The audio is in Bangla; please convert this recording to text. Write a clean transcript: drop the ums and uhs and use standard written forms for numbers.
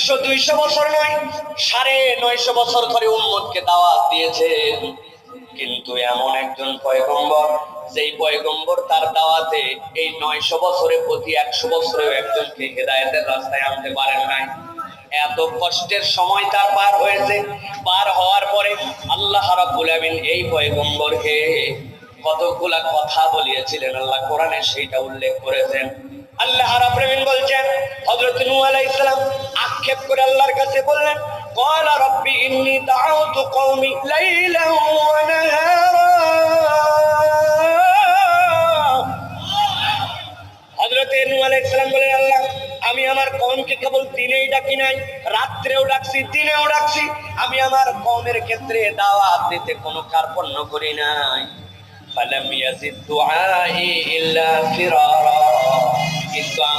100-200 বছর নয়, 950 বছর ধরে উম্মতকে দাওয়াত দিয়েছেন। কিন্তু এমন একজন পয়গম্বর, যেই পয়গম্বর তার দাওয়াতে এই 900 বছরে প্রতি 100 বছরেও একজনকে হেদায়েতের রাস্তায় আনতে পারেন নাই। এত কষ্টের সময় তার পার হয়েছে। পার হওয়ার পরে আল্লাহ রাব্বুল আমিন এই পয়গম্বরকে কতগুলা কথা বলিয়েছিলেন, আল্লাহ কোরআনে সেইটা উল্লেখ করেছেন। আল্লাহ রাব্বুল আমিন বলছেন, হযরত নূহ আলাইহিস সালাম আক্ষেপ করে আল্লাহর কাছে বললেন, ক্বালা রাব্বি ইন্নী দাআউতু কওমি লাইলান ওয়া নাহারা। হযরত নূহ আলাইহিস সালাম বলেন, আল্লাহ আমি আমার কওমকে কেবল দিনেই ডাকি নাই, রাত্রেও ডাকছি, দিনেও ডাকছি। আমি আমার কওমের ক্ষেত্রে দাওয়াত দিতে কোনো কার্পণ্য করি নাই। ফালাম ইয়াজিদ দুআই ইল্লা ফিরারা। কিন্তু